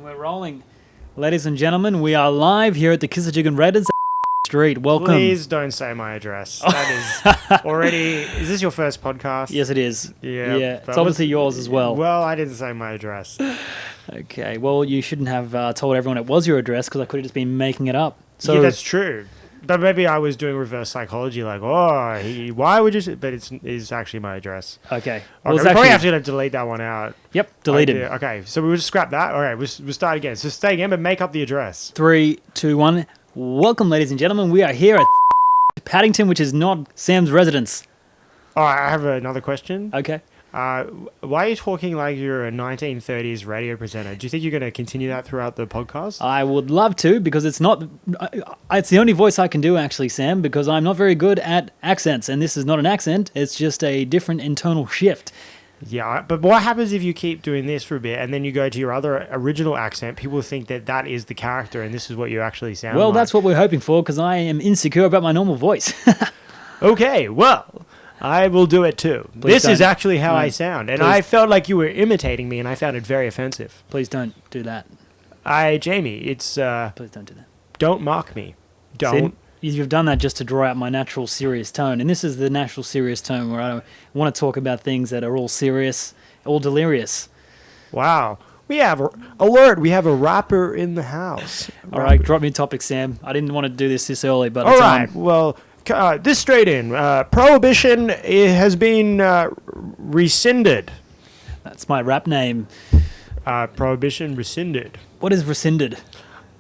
We're rolling. Ladies and gentlemen, we are live here at the Kissajukian Raiders Street. Welcome. Please don't say my address. That is already... Is this your first podcast? Yes, it is. Yeah. It's obviously yours as well. Well, I didn't say my address. Okay. Well, you shouldn't have told everyone it was your address because I could have just been making it up. So yeah, that's true. But maybe I was doing reverse psychology, like, why would you say... But it's actually my address. Okay. Well, we probably have to delete that one out. Yep, deleted. Okay, so we'll just scrap that. All right, we'll start again. So stay again, but make up the address. 3, 2, 1. Welcome, ladies and gentlemen. We are here at Paddington, which is not Sam's residence. All right, I have another question. Okay. Why are you talking like you're a 1930s radio presenter? Do you think you're going to continue that throughout the podcast? I would love to, because it's the only voice I can do, actually, Sam, because I'm not very good at accents, and this is not an accent. It's just a different internal shift. Yeah, but what happens if you keep doing this for a bit and then you go to your other original accent? People think that is the character and this is what you actually sound like. Well, that's what we're hoping for, because I am insecure about my normal voice. Okay, well, I will do it too. This is actually how I sound, and I felt like you were imitating me, and I found it very offensive. Please don't do that. Jamie, it's... Please don't do that. Don't mock me. Don't. See, you've done that just to draw out my natural serious tone, and this is the natural serious tone where I want to talk about things that are all serious, all delirious. Wow. We have... Alert, we have a rapper in the house. All right, drop me a topic, Sam. I didn't want to do this early, but all right, well... this straight in. Prohibition has been rescinded. That's my rap name. Prohibition rescinded. What is rescinded?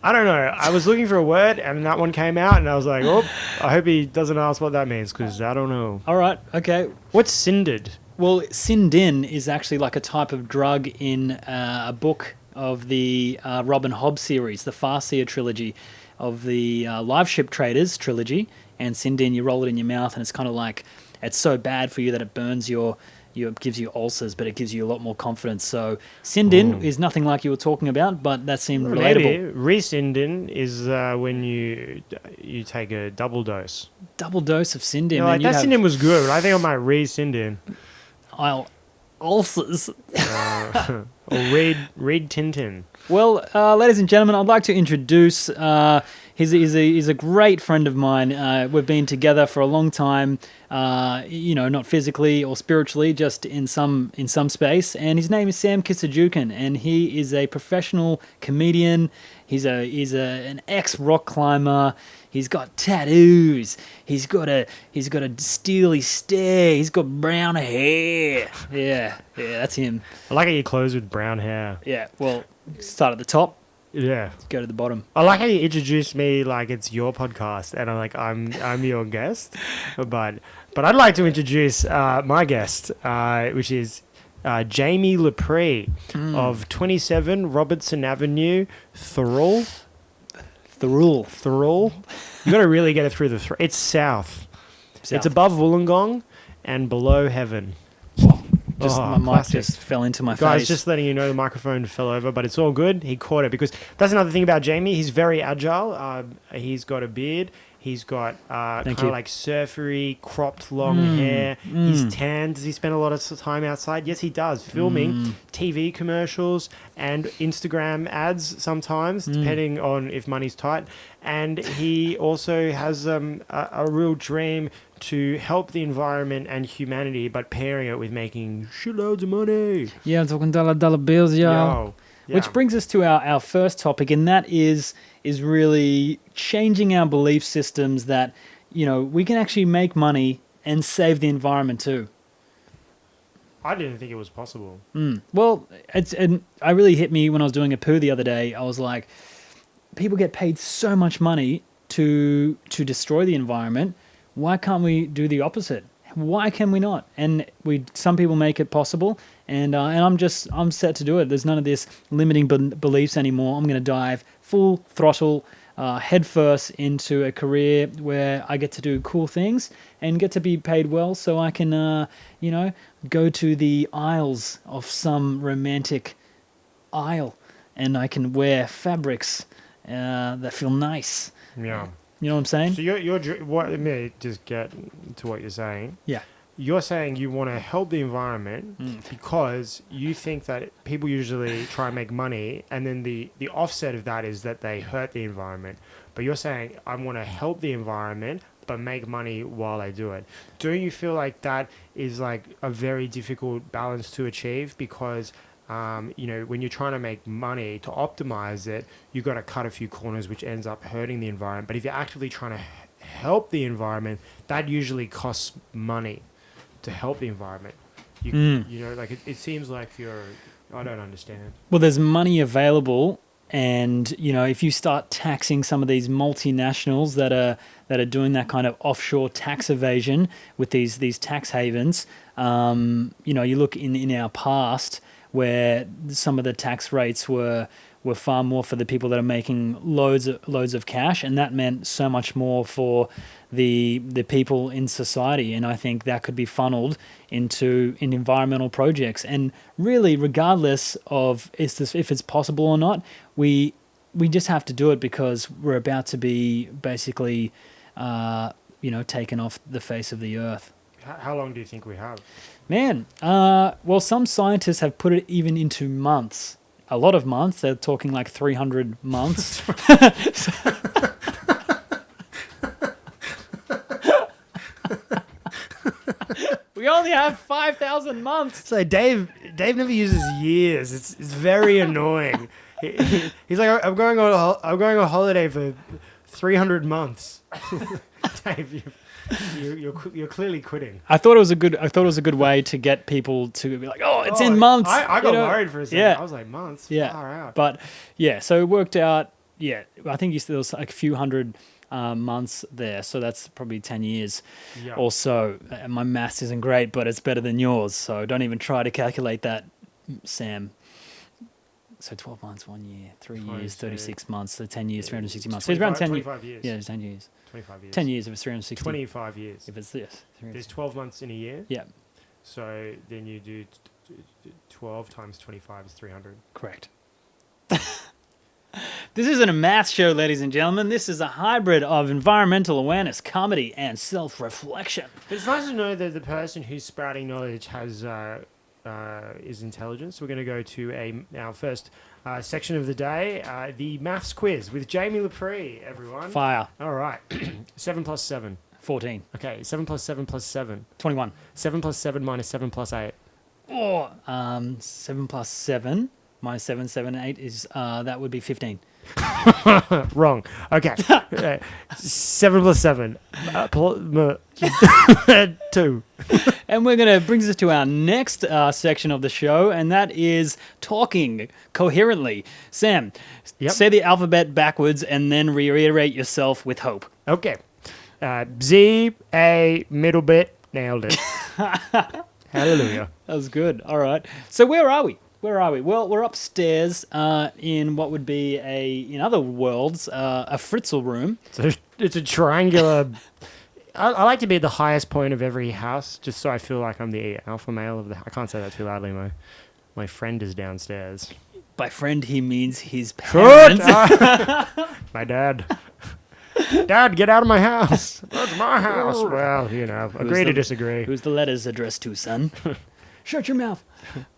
I don't know. I was looking for a word, and that one came out, and I was like, I hope he doesn't ask what that means, because I don't know. All right, okay. What's cinded? Well, Sindin is actually like a type of drug in a book of the Robin Hobb series, the Farseer trilogy of the Live Ship Traders trilogy. And Sindin, you roll it in your mouth, and it's kind of like, it's so bad for you that it burns it gives you ulcers, but it gives you a lot more confidence. So Sindin is nothing like you were talking about, but that seemed relatable. Maybe Resindin is when you take a double dose. Double dose of Sindin. Like, that Sindin was good, but I think I might Resindin. Ulcers. Or read Tintin. Well, ladies and gentlemen, I'd like to introduce... He's a great friend of mine. We've been together for a long time, not physically or spiritually, just in some space. And his name is Sam Kissajukian, and he is a professional comedian. He's an ex-rock climber. He's got tattoos. He's got a steely stare. He's got brown hair. Yeah, that's him. I like how you close with brown hair. Yeah, well, start at the top. Yeah. Go to the bottom. I like how you introduced me like it's your podcast, and I'm like, I'm your guest. But I'd like to introduce my guest, which is Jamie Lepre of 27 Robertson Avenue, Thurl. You got to really get it through the It's south. It's above Wollongong and below heaven. My mic just fell into my face. Guys, just letting you know the microphone fell over, but it's all good. He caught it, because that's another thing about Jamie. He's very agile. He's got a beard. He's got kind of like surfery, cropped long hair. He's tan. Does he spend a lot of time outside? Yes, he does. Filming TV commercials and Instagram ads sometimes, depending on if money's tight. And he also has a real dream to help the environment and humanity, but pairing it with making shitloads of money. Yeah, I'm talking dollar bills, yo. Yeah. Which brings us to our first topic, and that is really changing our belief systems that, we can actually make money and save the environment too. I didn't think it was possible. Well, it really hit me when I was doing a poo the other day. I was like, people get paid so much money to destroy the environment. Why can't we do the opposite? Why can we not? And some people make it possible, and I'm set to do it. There's none of this limiting beliefs anymore. I'm going to dive full throttle, head first into a career where I get to do cool things and get to be paid well, so I can go to the aisles of some romantic aisle, and I can wear fabrics that feel nice. Yeah. You know what I'm saying? So let me just get to what you're saying. Yeah. you're saying you want to help the environment because you think that people usually try and make money, and then the offset of that is that they hurt the environment. But you're saying I want to help the environment but make money while I do it. Don't you feel like that is like a very difficult balance to achieve? Because when you're trying to make money to optimize it, you've got to cut a few corners, which ends up hurting the environment. But if you're actively trying to help the environment, that usually costs money to help the environment. It seems like I don't understand. Well, there's money available, and if you start taxing some of these multinationals that are doing that kind of offshore tax evasion with these tax havens, you look in our past where some of the tax rates were far more for the people that are making loads of cash, and that meant so much more for the people in society. And I think that could be funneled in environmental projects. And really, regardless of if it's possible or not, we just have to do it because we're about to be basically taken off the face of the earth. How long do you think we have? Man, well, some scientists have put it even into months. A lot of months. They're talking like 300 months. We only have 5,000 months. So Dave never uses years. It's very annoying. He's like, I'm going on holiday for 300 months. Dave, you're clearly quitting. I thought it was a good way to get people to be like, oh, it's in months. I got worried for a second. Yeah. I was like, months? Yeah. Far out. But yeah, so it worked out. Yeah, I think there was like a few hundred months there, so that's probably 10 years or so. My maths isn't great, but it's better than yours, so don't even try to calculate that, Sam. So 12 months, 1 year, 3 years, 36 months, so 10 years, 360 months. So it's around 10 years. 25 years. Yeah, it's 10 years. 25 years. 10 years if it's 360. 25 years. If it's this. There's 12 months in a year. Yeah. So then you do 12 times 25 is 300. Correct. This isn't a math show, ladies and gentlemen. This is a hybrid of environmental awareness, comedy, and self-reflection. It's nice to know that the person who's sprouting knowledge is intelligent. So we're going to go to our first section of the day, the maths quiz with Jamie Lepre, everyone. Fire. All right. 7 plus 7. 14. Okay, 7 plus 7 plus 7. 21. 7 plus 7 minus 7 plus 8. Oh, 7 plus 7 minus 7, 7, 8 is, that would be 15. Wrong. Okay. 7 plus 7. 2. And we're going to brings us to our next section of the show, and that is talking coherently. Sam, say the alphabet backwards and then reiterate yourself with hope. Okay. Z, A, middle bit, nailed it. Hallelujah. That was good. All right. So where are we? Well, we're upstairs in what would be in other worlds, a Fritzl room. So it's a triangular. I like to be at the highest point of every house, just so I feel like I'm the alpha male of the. I can't say that too loudly. My friend is downstairs. By friend, he means his parents. My dad. Dad, get out of my house. That's my house. Well, agree to disagree. Who's the letters addressed to, son? Shut your mouth.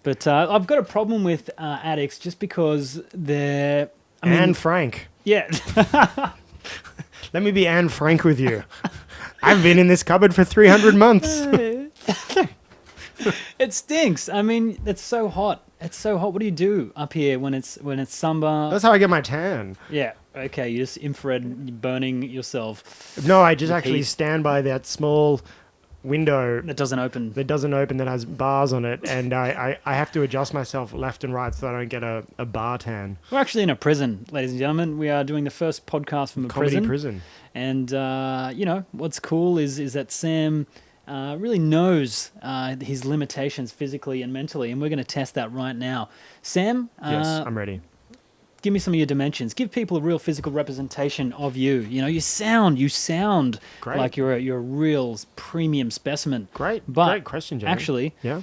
But I've got a problem with attics just because they're... Anne Frank. Yeah. Let me be Anne Frank with you. I've been in this cupboard for 300 months. It stinks. I mean, it's so hot. It's so hot. What do you do up here when it's summer? That's how I get my tan. Yeah. Okay. You just infrared burning yourself. No, I just actually stand by that small window that doesn't open. That has bars on it, and I have to adjust myself left and right so I don't get a bar tan. We're actually in a prison, ladies and gentlemen. We are doing the first podcast from a prison. And what's cool is that Sam really knows his limitations physically and mentally, and we're going to test that right now. Sam, yes, I'm ready. Give me some of your dimensions. Give people a real physical representation of you. You sound great. Like you're a real premium specimen. Great question, Jamie. Actually, yeah.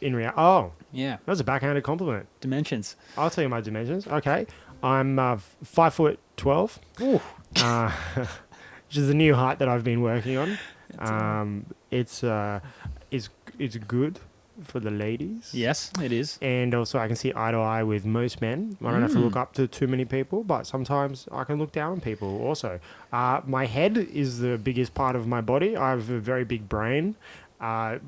Yeah, that was a backhanded compliment. Dimensions. I'll tell you my dimensions. Okay, I'm 5'12", which is the new height that I've been working on. It's it's good for the ladies. Yes, it is. And also, I can see eye to eye with most men. I don't have to look up to too many people, but sometimes I can look down on people also. My head is the biggest part of my body. I have a very big brain. My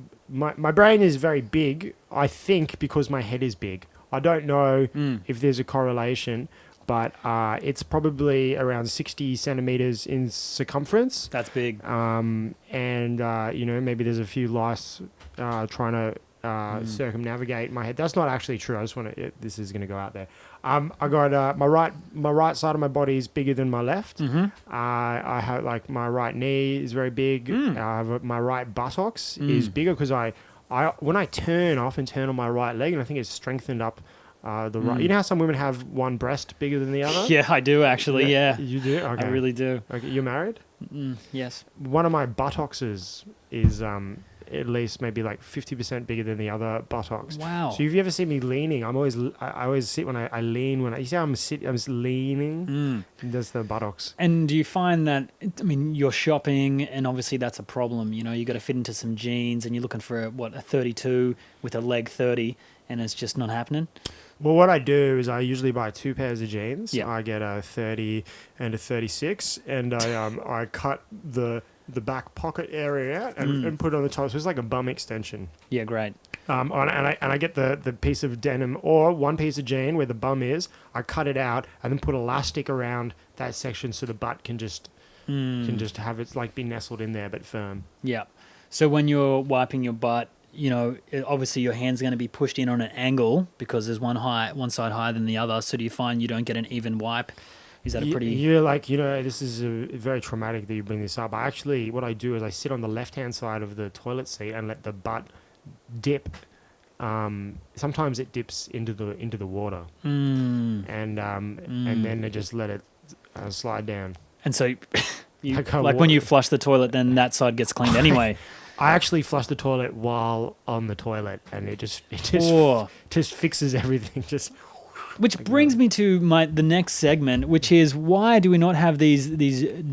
brain is very big, I think, because my head is big. I don't know if there's a correlation, but it's probably around 60 centimeters in circumference. That's big. And, maybe there's a few lice trying to circumnavigate my head. That's not actually true. I just want to. This is going to go out there. I got my right side of my body is bigger than my left. I have like my right knee is very big. I have my right buttocks is bigger because I when I often turn on my right leg, and I think it's strengthened up the right. You know how some women have one breast bigger than the other? Yeah, I do actually. Yeah, you do. Okay. I really do. Okay, you're married? Yes. One of my buttocks is at least maybe like 50% bigger than the other buttocks. Wow. So if you ever see me leaning, I always sit when I lean you see how I'm just leaning. And that's the buttocks. And do you find that, I mean, you're shopping and obviously that's a problem, you got to fit into some jeans and you're looking for a 32 with a leg 30 and it's just not happening? Well, what I do is I usually buy 2 pairs of jeans. Yep. I get a 30 and a 36 and I cut the back pocket area out and put it on the top. So it's like a bum extension. Yeah, great. And I get the piece of denim or one piece of jean where the bum is. I cut it out and then put elastic around that section so the butt can just have it like be nestled in there but firm. Yeah. So when you're wiping your butt, obviously your hand's going to be pushed in on an angle because there's one side higher than the other. So do you find you don't get an even wipe? Is that a pretty... You're like, this is very traumatic that you bring this up. What I do is I sit on the left-hand side of the toilet seat and let the butt dip. Sometimes it dips into the water. And then I just let it slide down. And so, when you flush the toilet, then that side gets cleaned anyway. I actually flush the toilet while on the toilet, and it just fixes everything. Which brings me to the next segment, which is why do we not have these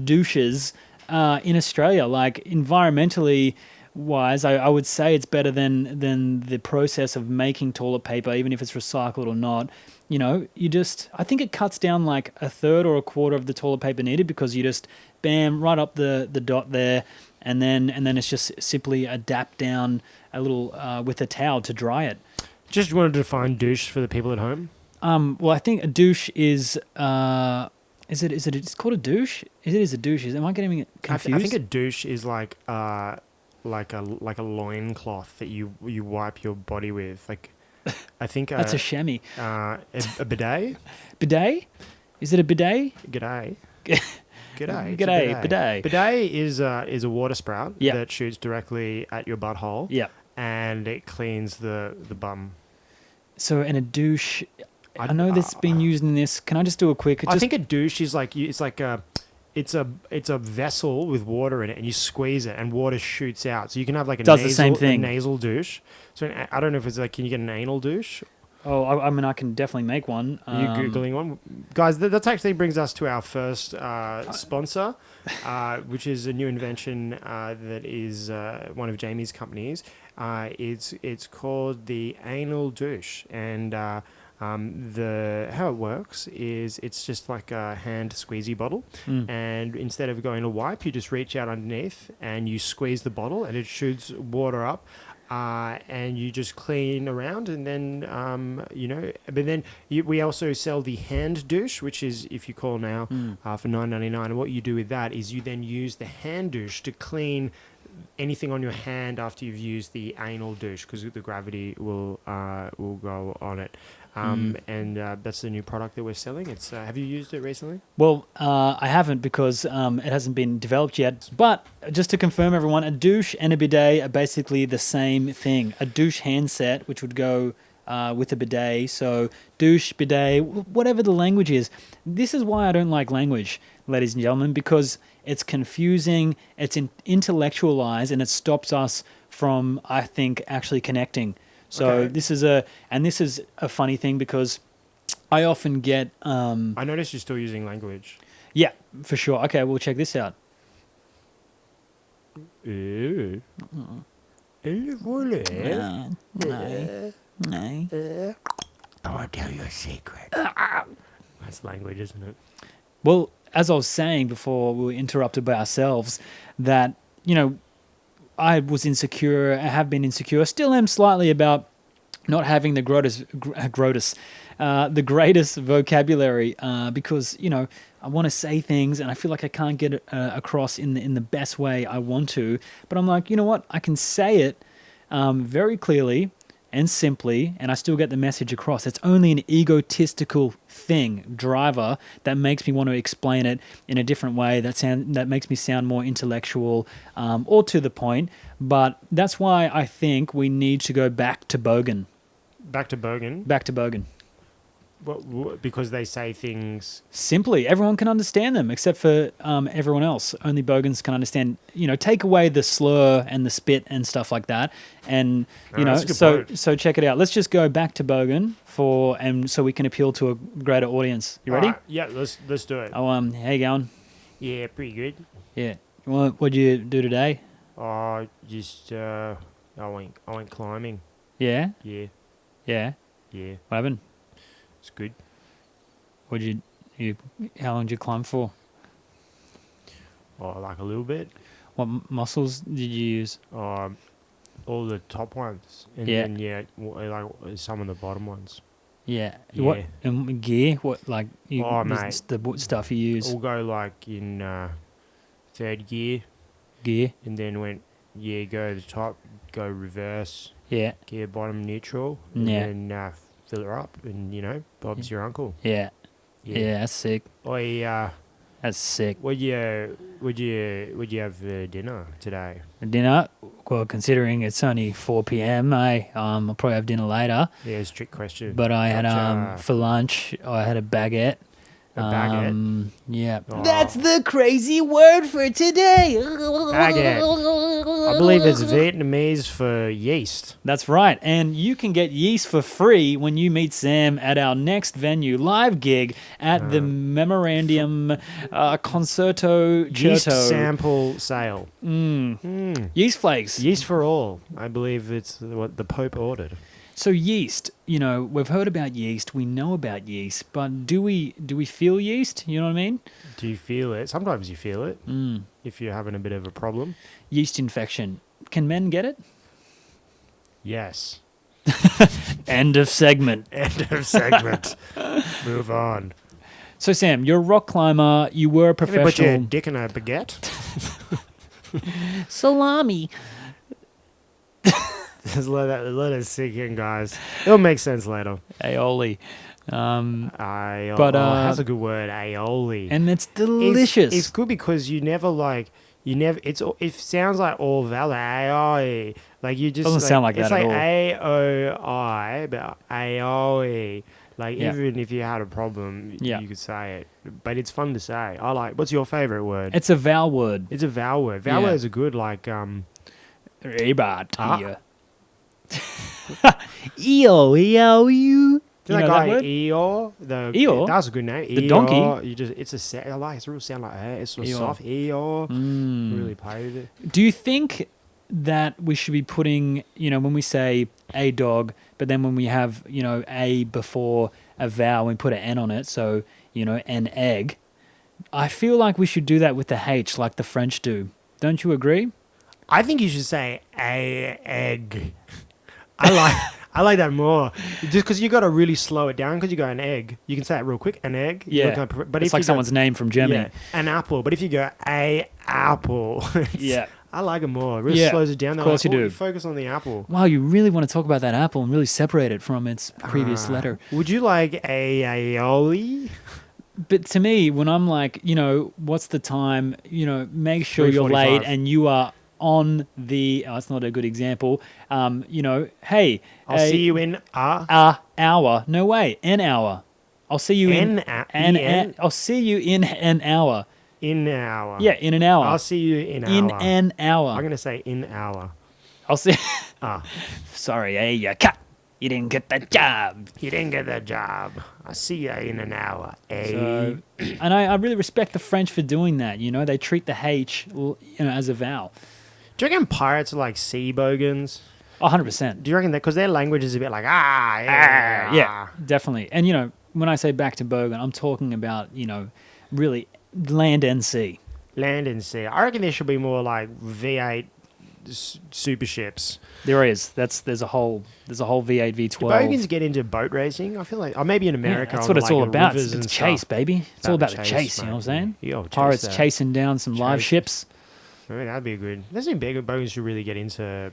douches in Australia? Like environmentally wise, I would say it's better than the process of making toilet paper, even if it's recycled or not. I think it cuts down like a third or a quarter of the toilet paper needed because you just bam right up the dot there, and then it's just simply a dap down a little with a towel to dry it. Just wanted to define douche for the people at home. Well, I think a douche is it's called a douche? It is a douche. Am I getting it confused? I think a douche is like a loincloth that you wipe your body with. Like, I think that's a chamois. A bidet. Bidet? Is it a bidet? G'day. G'day. Bidet. Bidet is a water sprout Yep. that shoots directly at your butthole. Yeah. And it cleans the bum. So, in a douche, I know that's been used in this. Can I just do a quick? I think a douche is it's a vessel with water in it, and you squeeze it, and water shoots out. So you can have like the same thing. A nasal douche. So I don't know if it's like, can you get an anal douche? Oh, I mean, I can definitely make one. Are you Googling one? Guys, that actually brings us to our first sponsor, which is a new invention that is one of Jamie's companies. It's called the anal douche, and how it works is it's just like a hand squeezy bottle, and instead of going to wipe, you just reach out underneath and you squeeze the bottle, and it shoots water up. And you just clean around, and then but then we also sell the hand douche, which is, if you call now, for $9.99. And what you do with that is you then use the hand douche to clean anything on your hand after you've used the anal douche, because the gravity will go on it. And that's the new product that we're selling. It's have you used it recently? Well, I haven't because it hasn't been developed yet. But just to confirm, everyone, a douche and a bidet are basically the same thing. A douche handset, which would go with a bidet. So douche, bidet, whatever the language is. This is why I don't like language, ladies and gentlemen, because it's confusing, it's intellectualized, and it stops us from, I think, actually connecting. So okay. This is a funny thing because I often get... I noticed you're still using language. Yeah, for sure. Okay, we'll check this out. Ew. No. No. I want to tell you a secret. That's language, isn't it? Well, as I was saying before we were interrupted by ourselves, that, I was insecure, I have been insecure, still am slightly about not having the greatest vocabulary because, I want to say things and I feel like I can't get it across in the best way I want to. But I'm like, you know what? I can say it very clearly and simply, and I still get the message across. It's only an egotistical driver, that makes me want to explain it in a different way, that makes me sound more intellectual or to the point. But that's why I think we need to go back to Bogan. Back to Bogan? Back to Bogan. What, because they say things... Simply, everyone can understand them except for everyone else. Only Bogans can understand. Take away the slur and the spit and stuff like that, and so check it out. Let's just go back to Bogan so we can appeal to a greater audience. You ready? Yeah, let's do it. Oh, how you going? Yeah, pretty good. Yeah. What'd you do today? I went climbing. Yeah. Yeah. Yeah. Yeah. What happened? It's good. How long did you climb for? Oh, like a little bit. What muscles did you use? All the top ones, and then like some of the bottom ones. Yeah. Yeah. What gear? What mate, the stuff you use? We'll go like in third gear, and then go to the top, go reverse. Yeah. Gear bottom neutral, and then fill her up, and Bob's your uncle. Yeah. Yeah, that's sick. That's sick. Would you have dinner today? Dinner? Well, considering it's only 4 p.m., I'll probably have dinner later. Yeah, it's a trick question. But I had for lunch, I had a baguette. A baguette? Yeah. Oh. That's the crazy word for today. Baguette. I believe it's Vietnamese for yeast. That's right. And you can get yeast for free when you meet Sam at our next venue live gig at the Memorandum Concerto Yeast Certo. sample sale. Yeast flakes. Yeast for all. I believe it's what the Pope ordered. So yeast, we've heard about yeast, we know about yeast, but do we feel yeast? You know what I mean? Do you feel it? Sometimes you feel it if you're having a bit of a problem. Yeast infection. Can men get it? Yes. End of segment. End of segment. Move on. So Sam, you're a rock climber, you were a professional... Put your dick in a baguette? Salami. Just let it sink in, guys. It'll make sense later. Aioli. That's a good word, aioli. And it's delicious. It's good because it sounds like all vowel, aioli. Like you just... Doesn't sound like that at all. It's like A-O-I, but aioli. Like even if you had a problem, you could say it. But it's fun to say. What's your favourite word? It's a vowel word. It's a vowel word. Vowel words are good, like... Eo, you. Do you know that guy Eeyore? Eeyore? That's a good name. The Eeyore, donkey? It's a real sound like it's so Eeyore. soft. Eeyore. Really played it. Do you think that we should be putting, when we say a dog, but then when we have, a before a vowel, we put an N on it, so, an egg. I feel like we should do that with the H, like the French do. Don't you agree? I think you should say a egg. I like that more. Just because you got to really slow it down because you go an egg. You can say it real quick, an egg. Yeah. But it's like someone's name from Germany. Yeah, an apple. But if you go a apple. Yeah. I like it more. It really slows it down. Of course you do. You focus on the apple. Wow, you really want to talk about that apple and really separate it from its previous letter. Would you like a aioli? But to me, when I'm like, what's the time? Make sure you're late and you are on the... Oh, that's not a good example. Hey... I'll see you in a hour. No way. An hour. I'll see you I'll see you in an hour. In an hour. Yeah, in an hour. I'll see you in an hour. In an hour. I'm going to say in hour. I'll see... Sorry, you cut. You didn't get the job. You didn't get the job. I'll see you in an hour. So, and I really respect the French for doing that. They treat the H as a vowel. Do you reckon pirates are like sea bogans? 100%. Do you reckon that because their language is a bit like Yeah, definitely. And, when I say back to Bogan, I'm talking about, really land and sea. land and sea? I reckon there should be more like V8 super ships. There is. There's a whole V8, V12. Do bogans get into boat racing? I feel like, maybe in America. Yeah, that's on what it's like all the about. rivers It's and chase, stuff. baby. It's all about the chase, chase, you know what I'm saying? Yo, chase Pirates that. chasing down some live Chase. ships. I mean, that'd be good. There's some big bogans should really get into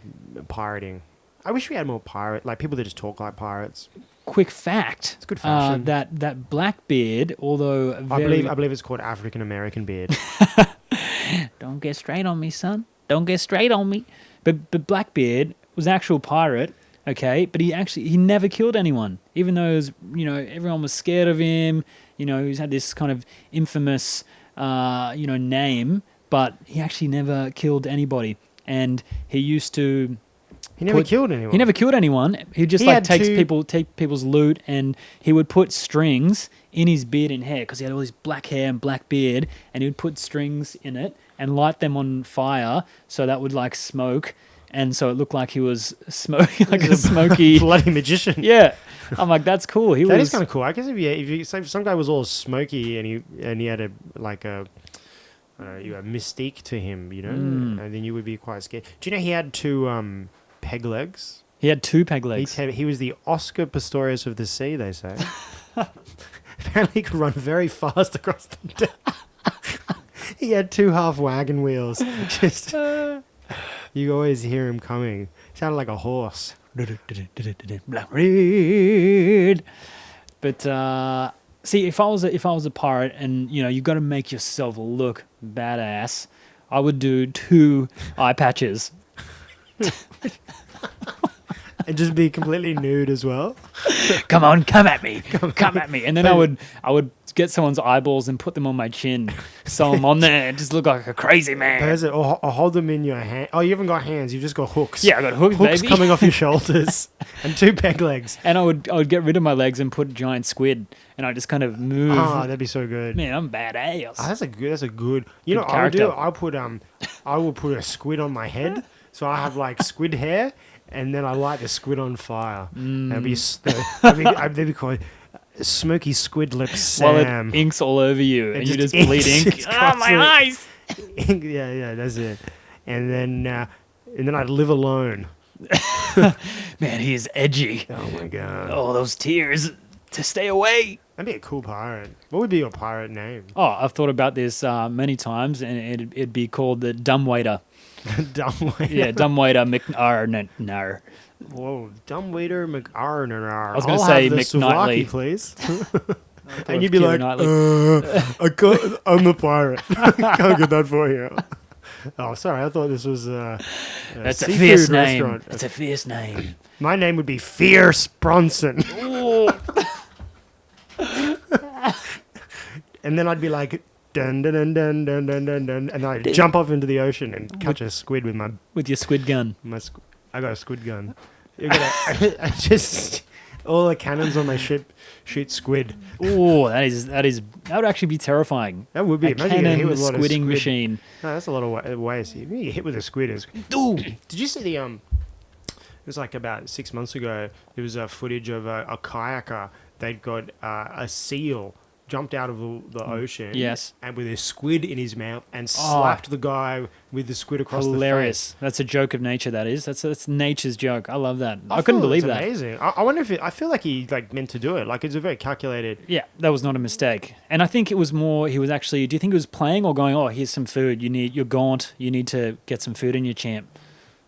pirating. I wish we had more people that just talk like pirates. Quick fact. It's good fashion. That Blackbeard, although very... I believe it's called African American beard. Don't get straight on me, son. Don't get straight on me. But Blackbeard was an actual pirate, okay? But he never killed anyone, even though everyone was scared of him. He's had this kind of infamous name, but he actually never killed anybody. And he used to. He never killed anyone. He never killed anyone. He just take people's loot, and he would put strings in his beard and hair because he had all this black hair and black beard, and he would put strings in it and light them on fire so that would like smoke, and so it looked like he was smoking like a smoky bloody magician. Yeah, I'm like, that's cool. That is kind of cool. I guess if you say some guy was all smoky and he had a mystique to him, and then you would be quite scared. Do you know he had two peg legs? He had two peg legs. He was the Oscar Pistorius of the sea, they say. Apparently he could run very fast across the deck. He had two half wagon wheels. Just you always hear him coming. Sounded like a horse. Blackbeard. But see, if I was a pirate, and you got to make yourself look badass, I would do 2 eye patches. And just be completely nude as well. Come on, come at me, come at me. And then I would get someone's eyeballs and put them on my chin, sew them on there, and just look like a crazy man. Or hold them in your hand. Oh, you haven't got hands. You've just got hooks. Yeah, I got hooks, hooks baby. coming off your shoulders, and 2 peg legs. And I would get rid of my legs and put giant squid, and I just kind of move. Oh, that'd be so good. Man, I'm badass. Oh, that's a good. You know what I would do? I will put a squid on my head, so I have like squid hair. And then I light the squid on fire. That'd be called Smoky Squid Lips Sam. While it inks all over you, and you just bleed ink. Oh, my eyes! Yeah, that's it. And then I'd live alone. Man, he is edgy. Oh my god! Oh, those tears to stay away. That'd be a cool pirate. What would be your pirate name? Oh, I've thought about this many times, and it'd be called the Dumbwaiter. Dumbwaiter. Yeah, Dumbwaiter McNar. Whoa, Dumbwaiter McArnar. I was going to say McKnightly, please. And you'd be like, I'm the pirate. Can't get that for you. Oh, sorry. I thought this was that's a fierce name. Restaurant. That's a fierce name. My name would be Fierce Bronson. And then I'd be like, dun dun dun dun dun dun dun dun, and I'd jump off into the ocean and catch a squid with your squid gun. I got a squid gun. I just all the cannons on my ship shoot squid. Oh, that would actually be terrifering. That would be. A cannon squidding machine. No, that's a lot of ways. You get hit with a squid. Ooh. Did you see the It was like about 6 months ago. There was footage of a kayaker. They'd got a seal jumped out of the ocean, yes, and with a squid in his mouth, and slapped the guy with the squid across the face. Hilarious! That's a joke of nature. That is. That's nature's joke. I love that. I couldn't believe that. Amazing. I wonder if I feel like he meant to do it. Like it's a very calculated. Yeah, that was not a mistake. And I think it was more. He was actually. Do you think he was playing or going? Oh, here's some food. You're gaunt. You need to get some food in your champ.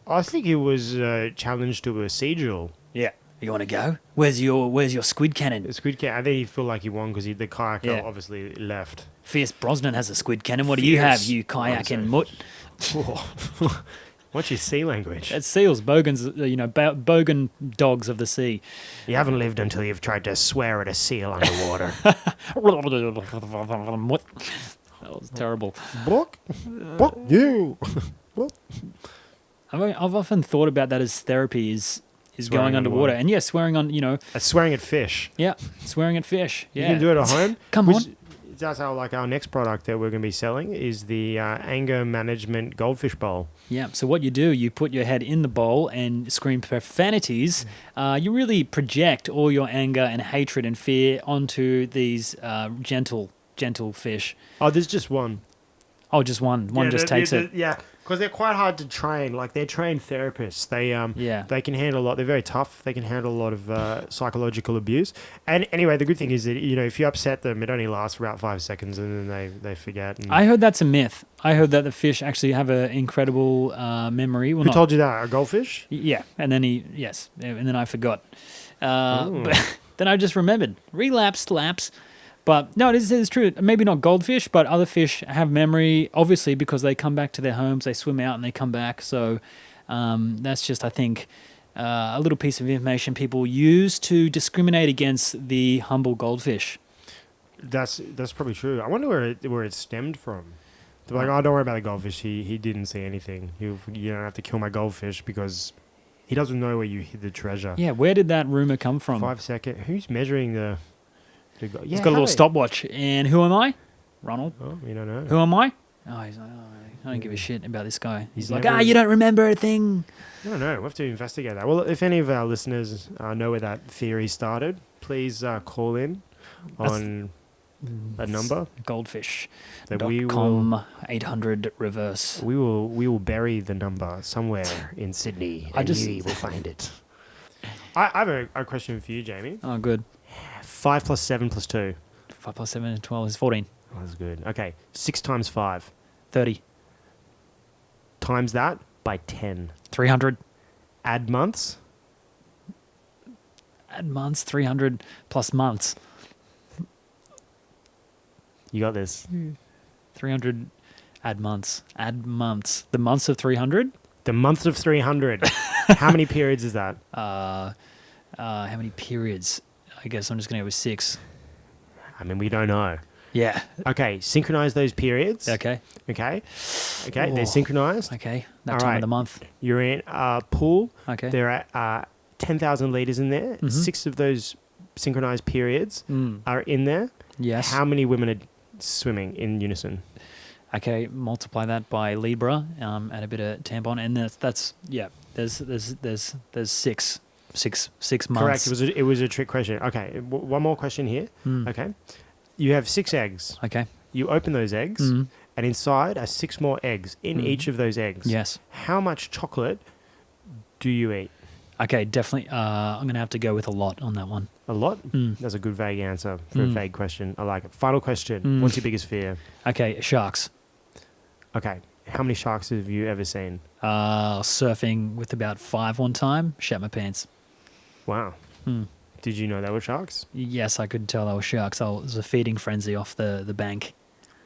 I think he was challenged to a sea duel. Yeah. You want to go? Where's your squid cannon? The squid cannon. I think he felt like he won because the kayaker obviously left. Fierce Brosnan has a squid cannon. What do you have, you kayaking mutt? What's your sea language? It's seals, bogans, bogan dogs of the sea. You haven't lived until you've tried to swear at a seal underwater. What? That was terrible. What you? I've often thought about that as therapy is swearing going underwater. And yeah, swearing on, swearing at fish. Yeah, swearing at fish. Yeah. You can do it at home. Come on. that's our next product that we're going to be selling is the anger management goldfish bowl. Yeah. So what you do, you put your head in the bowl and scream profanities. You really project all your anger and hatred and fear onto these gentle fish. Oh, there's just one. Oh, just one. One just takes it. Yeah, because they're quite hard to train. Like, they're trained therapists. They can handle a lot. They're very tough. They can handle a lot of psychological abuse. And anyway, the good thing is that, if you upset them, it only lasts for about 5 seconds, and then they forget. And I heard that's a myth. I heard that the fish actually have an incredible memory. Well, who told you that? A goldfish? Yeah, and then and then I forgot. But then I just remembered. Relapsed, lapse. But no, it is true. Maybe not goldfish, but other fish have memory, obviously, because they come back to their homes, they swim out and they come back. So that's just, I think, a little piece of information people use to discriminate against the humble goldfish. That's probably true. I wonder where it stemmed from. They're like, oh, don't worry about the goldfish. He didn't see anything. You don't have to kill my goldfish because he doesn't know where you hid the treasure. Yeah, where did that rumor come from? 5 seconds. Who's measuring the... He's got a little stopwatch. And who am I? Ronald. Oh, you don't know. Who am I? Oh, he's like, I don't give a shit about this guy. He's like, you don't remember a thing. I don't know. We'll have to investigate that. Well, if any of our listeners know where that theory started, please call in on a number. Goldfish. That we will 800 reverse. We will bury the number somewhere in Sydney, and you will find it. I have a question for you, Jamie. Oh, good. 5 plus 7 plus 2. 5 plus 7 and 12 is 14. Oh, that's good. Okay. 6 times 5. 30. Times that by 10. 300. Add months. Add months. 300 plus months. You got this. 300. Add months. Add months. The months of 300? The months of 300. How many periods is that? How many periods? I guess I'm just going to go with 6. I mean, we don't know. Yeah. Okay, synchronize those periods. Okay. They're synchronized. Okay, that All time right. of the month. You're in a pool. Okay. There are 10,000 litres in there. Mm-hmm. 6 of those synchronized periods are in there. Yes. How many women are swimming in unison? Okay, multiply that by Libra, add a bit of tampon, and that's there's 6 months. Correct. It was a trick question. Okay, one more question here. Okay, you have 6 eggs. Okay. You open those eggs, and inside are 6 more eggs in each of those eggs. Yes. How much chocolate do you eat? Okay, definitely. I'm gonna have to go with a lot on that one. A lot? That's a good vague answer for a vague question. I like it. Final question. What's your biggest fear? Okay, sharks. Okay. How many sharks have you ever seen? Surfing with about 5 one time. Shat my pants. Wow. Did you know they were sharks? Yes, I could tell they were sharks. It was a feeding frenzy off the bank.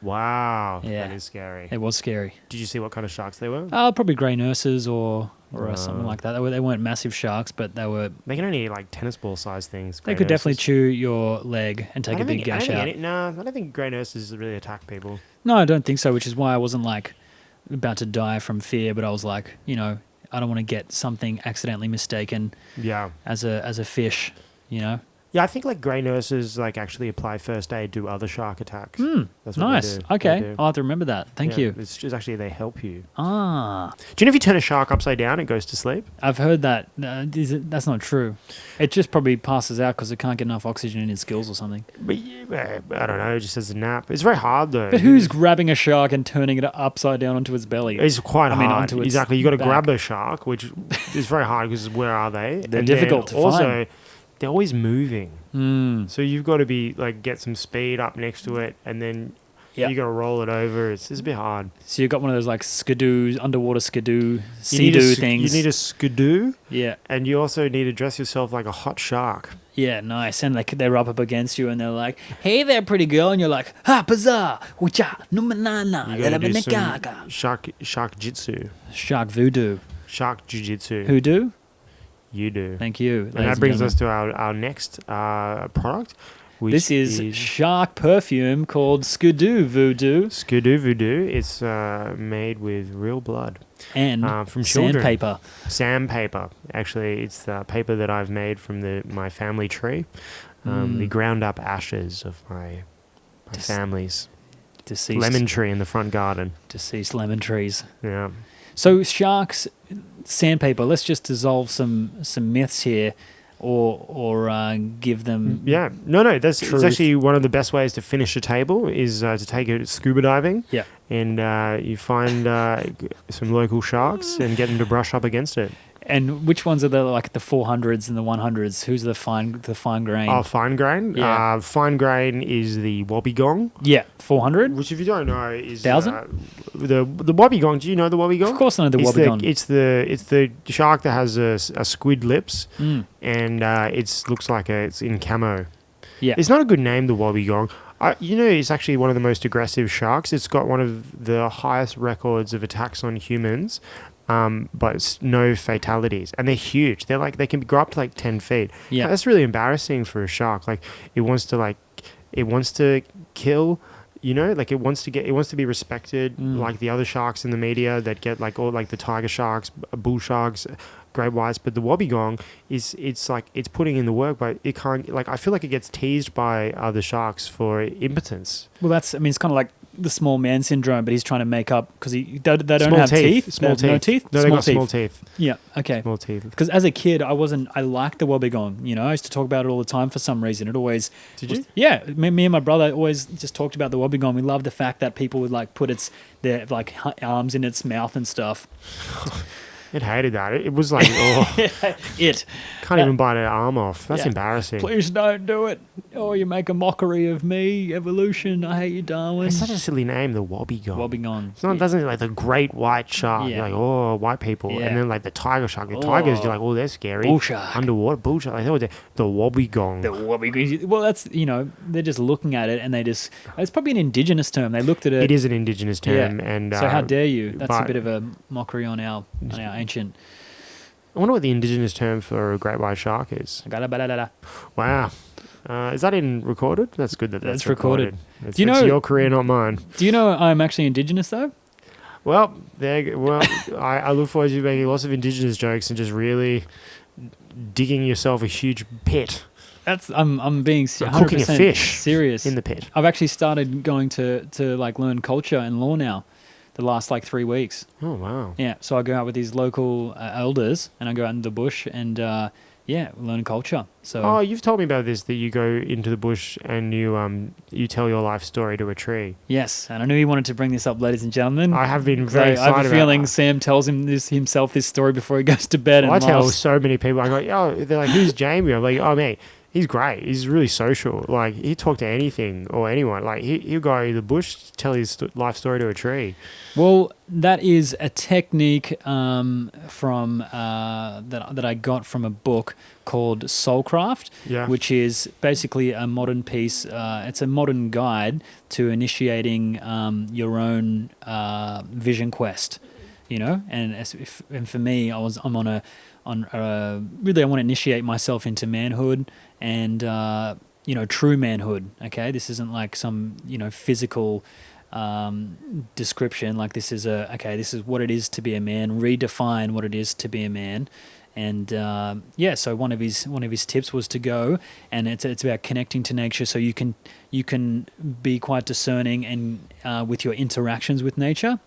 Wow. Yeah. That is scary. It was scary. Did you see what kind of sharks they were? Probably grey nurses or something like that. They weren't massive sharks, but they were... They can only eat like tennis ball sized things. They could definitely chew your leg and take a big gash out. No, I don't think grey nurses really attack people. No, I don't think so, which is why I wasn't like about to die from fear, but I was like, I don't want to get something accidentally mistaken as a fish, Yeah, I think like grey nurses like actually apply first aid to other shark attacks. That's what nice. they do. Okay, They do. I'll have to remember that. Thank you. It's just actually they help you. Ah, Do you know if you turn a shark upside down, it goes to sleep? I've heard that. That's not true. It just probably passes out because it can't get enough oxygen in its gills or something. But yeah, I don't know, it just as a nap. It's very hard though. But who's grabbing a shark and turning it upside down onto its belly? It's quite hard. Onto its exactly. You got to back. grab a shark, which is very hard because where are they? They're And difficult then to also, find. they're always moving. So you've got to be like get some speed up next to it, and then you got to roll it over. It's a bit hard. So you've got one of those like skidoo, underwater skidoo, sea-doo things. You need a skidoo. Yeah. And you also need to dress yourself like a hot shark. Yeah, nice. And they rub up against you and they're like, hey there, pretty girl. And you're like, ha, pazza, ucha, numanana, You got to do some shark jitsu. Shark voodoo. Shark jiu-jitsu. Who do? You do. Thank you. And that brings us to our next product. Which this is shark perfume called Skidoo Voodoo. Skidoo Voodoo. It's made with real blood. And from children. sandpaper. Sandpaper. Actually, it's the paper that I've made from my family tree. The ground up ashes of my My families. Deceased. Lemon tree in the front garden. Deceased lemon trees. Yeah. So sharks, sandpaper. Let's just dissolve some myths here, or give them. Yeah. No. It's truth. actually one of the best ways to finish a table is to take it scuba diving. Yeah. And you find some local sharks and get them to brush up against it. And which ones are the 400s and the 100s? Who's the fine grain? Oh, fine grain. Yeah. Fine grain is the wobbegong. Yeah, 400. Which, if you don't know, is 1,000? The wobbegong. Do you know the wobbegong? Of course, I know the wobbegong. It's the shark that has a squid lips, Mm. and it looks like it's in camo. Yeah. It's not a good name, the wobbegong. It's actually one of the most aggressive sharks. It's got one of the highest records of attacks on humans. But it's no fatalities, and they're huge. They can grow up to 10 feet. Yeah. That's really embarrassing for a shark. It wants to kill. It wants to be respected, like the other sharks in the media that get all the tiger sharks, bull sharks, great whites. But the wobbegong it's putting in the work, but it can't. I feel like it gets teased by other sharks for impotence. Well, it's kind of like the small man syndrome, but he's trying to make up because they don't Small have teeth. Small teeth. No teeth. No, they got small teeth. Yeah. Okay. Small teeth. Because as a kid, I liked the wobbegong. I used to talk about it all the time for some reason. It always. Did you? Yeah. Me and my brother always just talked about the wobbegong. We loved the fact that people would put their arms in its mouth and stuff. It hated that. It was like, oh, can't even bite an arm off. That's embarrassing. Please don't do it. Oh, you make a mockery of me, evolution. I hate you, Darwin. It's such a silly name, the wobbegong. Wobbegong. Someone doesn't like the great white shark. Yeah. You're like, oh, white people. Yeah. And then the tiger shark. The tigers, you're like, oh, they're scary. Bull shark. Underwater bull shark. The wobbegong. The wobbegong. Well, that's, they're just looking at it and it's probably an indigenous term. They looked at it. It is an indigenous term. Yeah. And so how dare you? That's a bit of a mockery on our ancient. I wonder what the indigenous term for a great white shark is. Wow. Is that recorded? That's good that's recorded. It's your career, not mine. Do you know I'm actually indigenous, though? Well, I look forward to you making lots of indigenous jokes and just really digging yourself a huge pit. I'm being 100% cooking a fish serious in the pit. I've actually started going to learn culture and law now. The last 3 weeks. Oh, wow. Yeah, so I go out with these local elders and I go out in the bush and learn culture. So you've told me about this, that you go into the bush and you tell your life story to a tree. Yes, and I knew he wanted to bring this up, ladies and gentlemen. I have been very excited. I have a feeling Sam tells himself this story before he goes to bed. I tell so many people. I go, they're like, who's Jamie? I'm like, oh, mate. He's great. He's really social. He'll talk to anything or anyone. He'll go to the bush, tell his life story to a tree. Well, that is a technique from that I got from a book called Soulcraft, which is basically a modern piece. It's a modern guide to initiating your own vision quest. And for me, I'm really I want to initiate myself into manhood and true manhood. Okay, this isn't like some physical description. This is this is what it is to be a man. Redefine what it is to be a man. And so one of his tips was to go, and it's about connecting to nature, so you can be quite discerning and with your interactions with nature.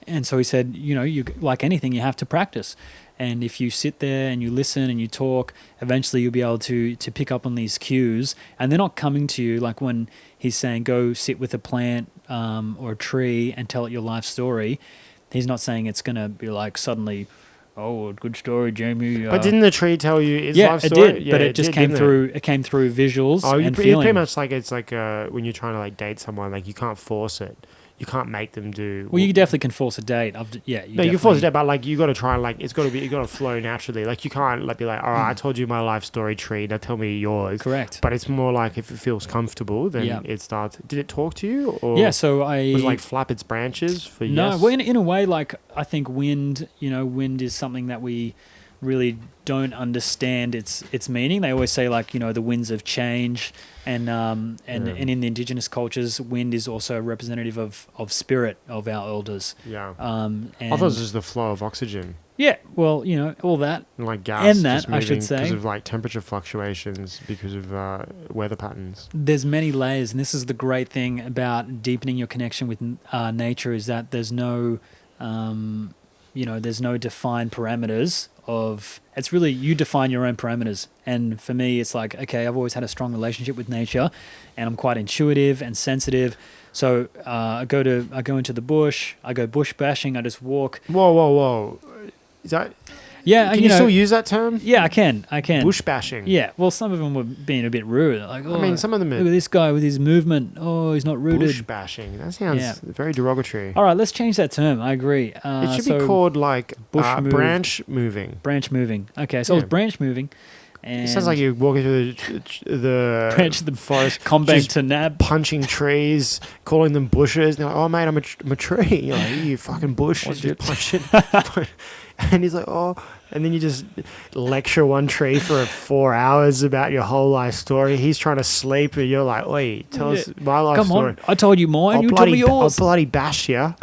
And so he said, you like anything, you have to practice. And if you sit there and you listen and you talk, eventually you'll be able to pick up on these cues. And they're not coming to you like when he's saying, go sit with a plant or a tree and tell it your life story. He's not saying it's going to be suddenly, oh, good story, Jamie. But didn't the tree tell you its life story? It did, yeah, but it just came through. It came through visuals and feeling. Pretty much it's like when you're trying to date someone, you can't force it. You can't make them do. Well, you definitely can force a date. You can force a date, but you got to try and you got to flow naturally. You can't be like, all right, I told you my life story, tree. Now tell me yours. Correct. But it's more if it feels comfortable, then it starts. Did it talk to you? Or yeah. So was it flap its branches for yes? No. Well, in a way, I think wind. Wind is something that we really don't understand its meaning. They always say the winds of change, and in the indigenous cultures, wind is also a representative of spirit of our elders. Yeah. And I thought it was just the flow of oxygen. Yeah, well, you know, all that. And like gas And that, just I should moving say. because of like temperature fluctuations, because of weather patterns. There's many layers, and this is the great thing about deepening your connection with nature is that there's no, there's no defined parameters of. It's really you define your own parameters, and for me, it's like okay, I've always had a strong relationship with nature, and I'm quite intuitive and sensitive. So I go into the bush, I go bush bashing, I just walk. Whoa! Is that? Yeah, Can you still use that term? Yeah, I can. Bush bashing. Yeah, well, some of them were being a bit rude. Like, I mean, some of them are. Look at this guy with his movement. Oh, he's not rooted. Bush bashing. That sounds very derogatory. All right, let's change that term. I agree. It should be called like branch moving. Branch moving. Okay, so it's branch moving. And it sounds like you're walking through the branch of the forest, combank to nab, punching trees, calling them bushes. And they're like, "Oh, mate, I'm a tree." You're like, "You fucking bush!" And just punch it. And he's like, "Oh," and then you just lecture one tree for 4 hours about your whole life story. He's trying to sleep, and you're like, "Wait, tell us my life story." Come on, I told you mine. You told me yours. I'll bloody bash you.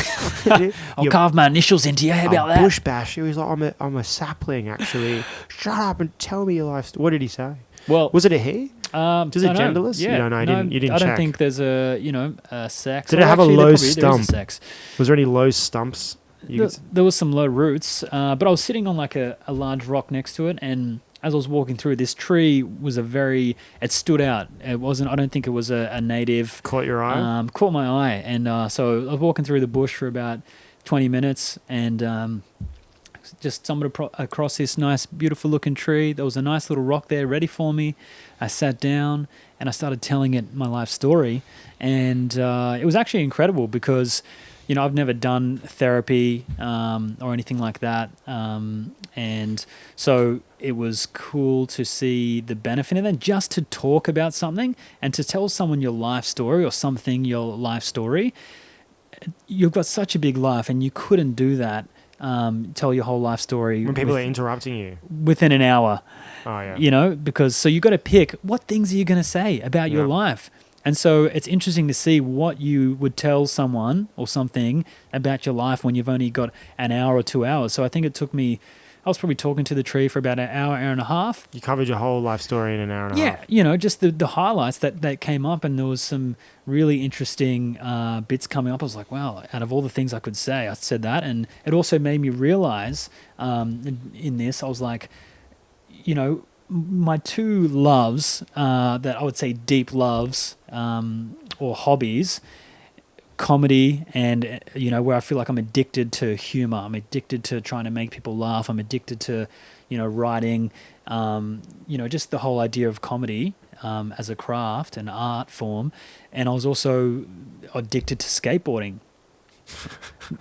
I'll carve my initials into you. How about that? Bush bash you. He's like, I'm a sapling, actually. Shut up and tell me your life story. What did he say? Well, was it a he? Does it genderless? Yeah, you didn't I don't check. think there's a sex. Did it have a low stump? Sex. Was there any low stumps? There was some low roots, but I was sitting on like a large rock next to it, and as I was walking through, this tree was it stood out. It wasn't. I don't think it was a native. Caught your eye. Caught my eye, and so I was walking through the bush for about 20 minutes, and just stumbled across this nice, beautiful looking tree. There was a nice little rock there ready for me. I sat down and I started telling it my life story, and it was actually incredible because. I've never done therapy or anything like that. And so it was cool to see the benefit and then just to talk about something and to tell someone your life story or something, your life story. You've got such a big life and you couldn't do that, tell your whole life story. When people are interrupting you. Within an hour. Oh, yeah. Because so you've got to pick what things are you going to say about your life. And so it's interesting to see what you would tell someone or something about your life when you've only got an hour or 2 hours. So I think it took me, I was probably talking to the tree for about an hour and a half. You covered your whole life story in an hour and a half. Yeah, just the highlights that came up, and there was some really interesting bits coming up. I was like, wow, out of all the things I could say, I said that. And it also made me realize in this, I was like, my two loves that I would say deep loves or hobbies, comedy and where I feel like I'm addicted to humor. I'm addicted to trying to make people laugh. I'm addicted to writing. Just the whole idea of comedy as a craft and art form. And I was also addicted to skateboarding.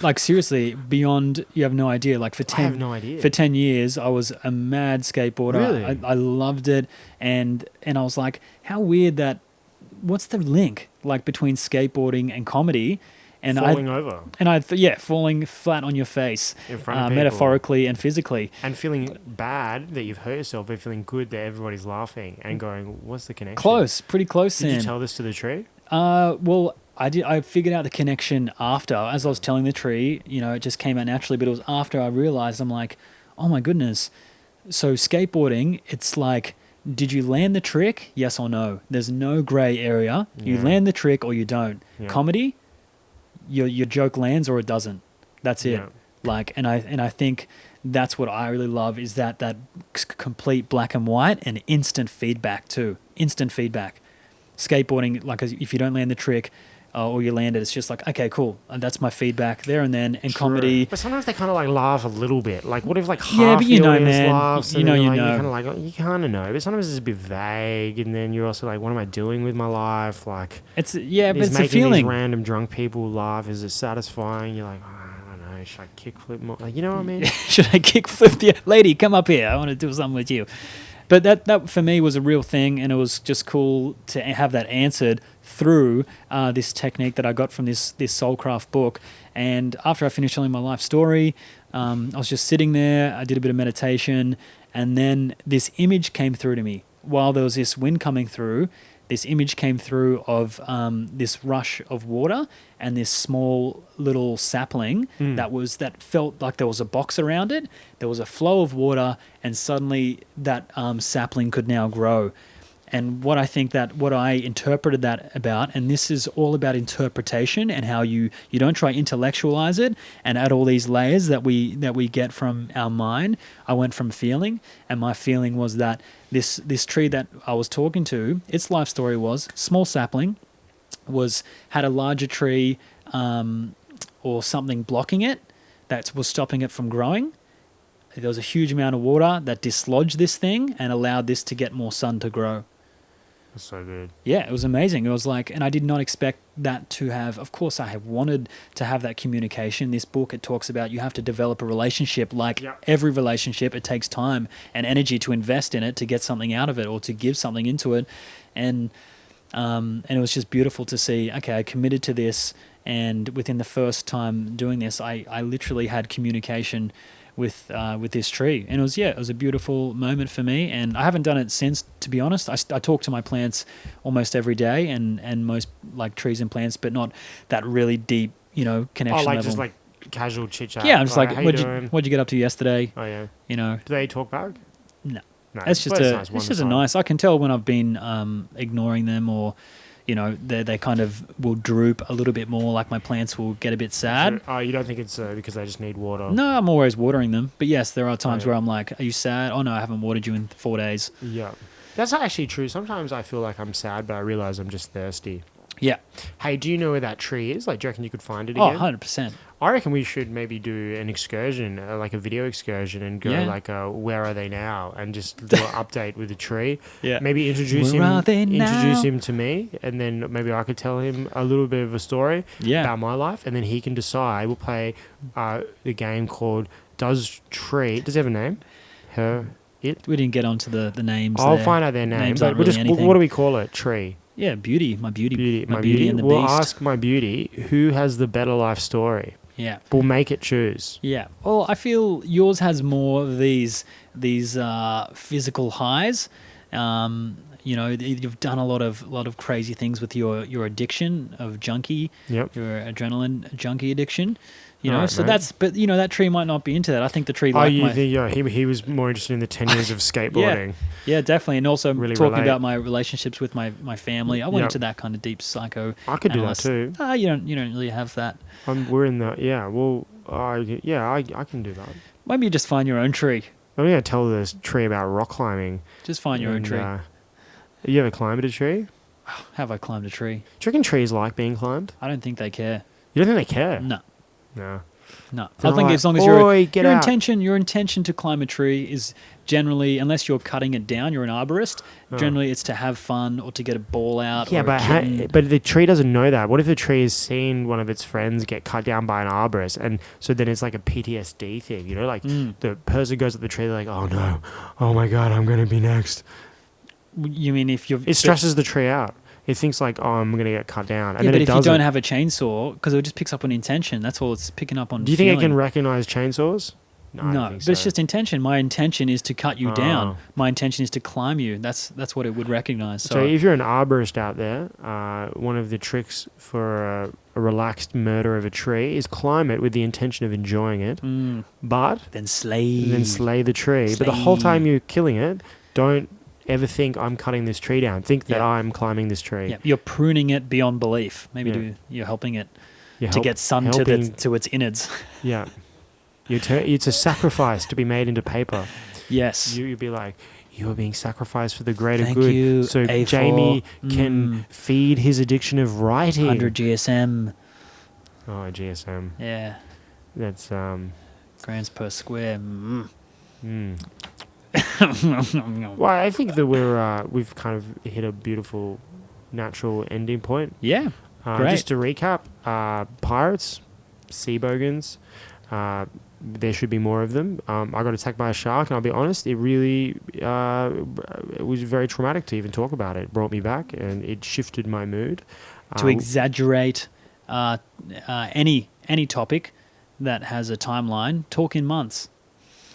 Like seriously, beyond you have no idea. Like for 10 years, I was a mad skateboarder. Really? I loved it, and I was like, how weird that. What's the link like between skateboarding and comedy? And falling over. And falling flat on your face, in front of people. Metaphorically and physically, and feeling bad that you've hurt yourself, but feeling good that everybody's laughing and going, "What's the connection?" Pretty close. Did you tell this to the tree? Well. I did. I figured out the connection after, as I was telling the tree. It just came out naturally. But it was after I realized, I'm like, oh my goodness. So skateboarding, it's like, did you land the trick? Yes or no? There's no gray area. Yeah. You land the trick or you don't. Yeah. Comedy, your joke lands or it doesn't. That's it. Yeah. And I think that's what I really love is that complete black and white and instant feedback too. Instant feedback. Skateboarding, like if you don't land the trick. Or you land it, it's just like, okay, cool. That's my feedback there and then. And True. Comedy. But sometimes they kind of like laugh a little bit. Like, what if like half but the audience man. laughs? You know. You kind of like, you kind of know. But sometimes it's a bit vague. And then you're also like, what am I doing with my life? Like, but it's a feeling. Making these random drunk people laugh, is it satisfying? You're like, I don't know. Should I kickflip more? Like, you know what I mean? Should I kickflip the lady? Come up here. I want to do something with you. But that for me was a real thing, and it was just cool to have that answered through this technique that I got from this Soulcraft book. And after I finished telling my life story, I was just sitting there. I did a bit of meditation, and then this image came through to me while there was this wind coming through. this image came through of this rush of water and this small little sapling that felt like there was a box around it. There was a flow of water, and suddenly that sapling could now grow. And what I interpreted that about, and this is all about interpretation and how you don't try intellectualize it and add all these layers that we get from our mind. I went from feeling, and my feeling was that this tree that I was talking to, its life story was small sapling, had a larger tree or something blocking it that was stopping it from growing. There was a huge amount of water that dislodged this thing and allowed this to get more sun to grow. That's so good. Yeah, it was amazing. It was like, and I did not expect that to have, of course I have wanted to have that communication. This book, it talks about you have to develop a relationship. Like every relationship, it takes time and energy to invest in it, to get something out of it or to give something into it. And it was just beautiful to see, okay, I committed to this. And within the first time doing this, I literally had communication with this tree, and it was a beautiful moment for me. And I haven't done it since, to be honest. I talk to my plants almost every day, and most like trees and plants, but not that really deep, connection level. Just like casual chit chat. Yeah, I'm just like what'd you get up to yesterday? Oh yeah, Do they talk back? No, no. It's just a nice. I can tell when I've been ignoring them, or they kind of will droop a little bit more, like my plants will get a bit sad. Oh, you don't think it's because they just need water? No, I'm always watering them. But yes, there are times where I'm like, are you sad? Oh, no, I haven't watered you in 4 days. Yeah. That's actually true. Sometimes I feel like I'm sad, but I realize I'm just thirsty. Yeah. Hey, do you know where that tree is? Like, do you reckon you could find it again? Oh, 100%. I reckon we should maybe do an excursion, like a video excursion, and go where are they now, and just do an update with the tree. Yeah. Maybe introduce him to me, and then maybe I could tell him a little bit of a story about my life, and then he can decide. We'll play the game called Does it have a name? We didn't get onto the names. I'll find out their names. Like, what do we call it? Tree. Yeah, beauty. My beauty. My beauty and the we'll beast. ask my beauty who has the better life story. Yeah. We'll make it choose. Yeah. Well, I feel yours has more of these physical highs. You've done a lot of crazy things with your addiction of junkie. Yep. Your adrenaline junkie addiction. Right, so mate. that tree might not be into that. I think the tree he was more interested in the 10 years of skateboarding. Yeah, definitely. And also really talking about my relationstions with my family. I went into that kind of deep psycho. I could do that too. You don't really have that. We're in the I can do that. Maybe you just find your own tree. I'm going to tell this tree about rock climbing. Just find your own tree. Have you ever climbed a tree? Have I climbed a tree? Do you reckon trees like being climbed? I don't think they care. You don't think they care? No. No. I think as long as your intention to climb a tree is generally, unless you're cutting it down, you're an arborist. Generally, it's to have fun or to get a ball out. Yeah, but the tree doesn't know that. What if the tree has seen one of its friends get cut down by an arborist, and so then it's like a PTSD thing, the person goes up the tree, they're like, oh no, oh my god, I'm gonna be next. You mean if it stresses the tree out? It thinks like, oh, I'm going to get cut down. And then but if you don't have a chainsaw, because it just picks up on intention. That's all it's picking up on. Do you think it can recognize chainsaws? No, I don't think so. It's just intention. My intention is to cut you down. My intention is to climb you. That's what it would recognize. So if you're an arborist out there, one of the tricks for a relaxed murder of a tree is climb it with the intention of enjoying it, but then slay the tree. But the whole time you're killing it, don't ever think I'm cutting this tree down. Think that I'm climbing this tree. Yeah, you're pruning it beyond belief. Maybe you're helping it to get sun to its innards. Yeah. It's a sacrifice to be made into paper. Yes. You'd be like, you are being sacrificed for the greater Thank good. You, so A4. Jamie can feed his addiction of writing. 100 GSM. Oh, GSM. Yeah. That's grams per square. Well, I think that we've kind of hit a beautiful natural ending point. Yeah, great. Just to recap, pirates, sea bogans, there should be more of them. I got attacked by a shark, and I'll be honest, it really it was very traumatic to even talk about it. It brought me back, and it shifted my mood. To exaggerate any topic that has a timeline, talk in months.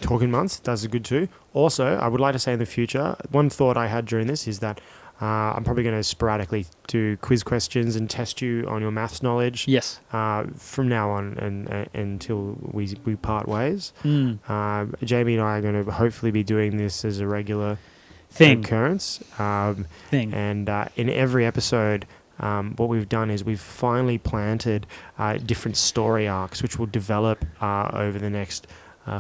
That's good too. Also, I would like to say in the future, one thought I had during this is that I'm probably going to sporadically do quiz questions and test you on your maths knowledge. Yes. From now on and until we part ways. Jamie and I are going to hopefully be doing this as a regular occurrence. And in every episode, what we've done is we've finally planted different story arcs, which will develop over the next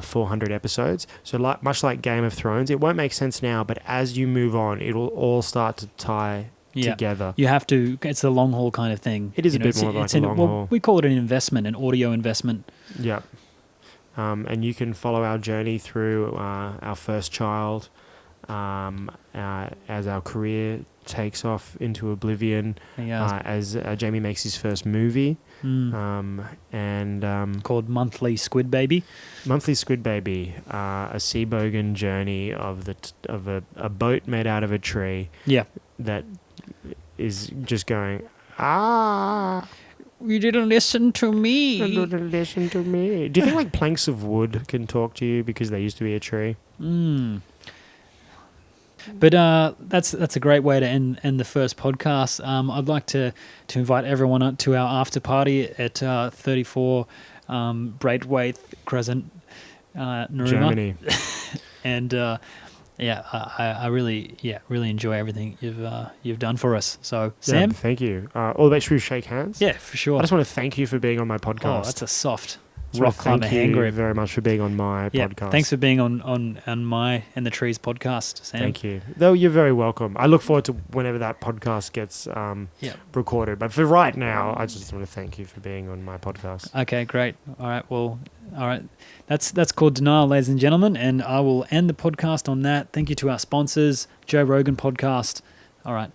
400 episodes. So much like Game of Thrones, it won't make sense now, but as you move on, it'll all start to tie together. You have to, it's a long haul kind of thing. It is a bit more like a long haul. We call it an investment, an audio investment. Yeah. And you can follow our journey through our first child as our career takes off into oblivion, as Jamie makes his first movie. Called Monthly Squid Baby. Monthly Squid Baby, a sea bogan journey of a boat made out of a tree. Yeah, that is just going. You didn't listen to me. You didn't listen to me. Do you think like planks of wood can talk to you because they used to be a tree? But that's a great way to end the first podcast. I'd like to invite everyone to our after party at 34 Braithwaite Crescent, Narooma. Germany. And I really enjoy everything you've done for us. So Sam, thank you. All the way, should we shake hands? Yeah, for sure. I just want to thank you for being on my podcast. Oh, that's a soft rock climber hand grip. Thank grip. you very much for being on my podcast. Thanks for being on my and the Trees podcast, Sam. Thank you. Though you're very welcome. I look forward to whenever that podcast gets recorded. But for right now, I just want to thank you for being on my podcast. Okay, great. All right. That's called Denial, ladies and gentlemen, and I will end the podcast on that. Thank you to our sponsors, Joe Rogan Podcast. All right.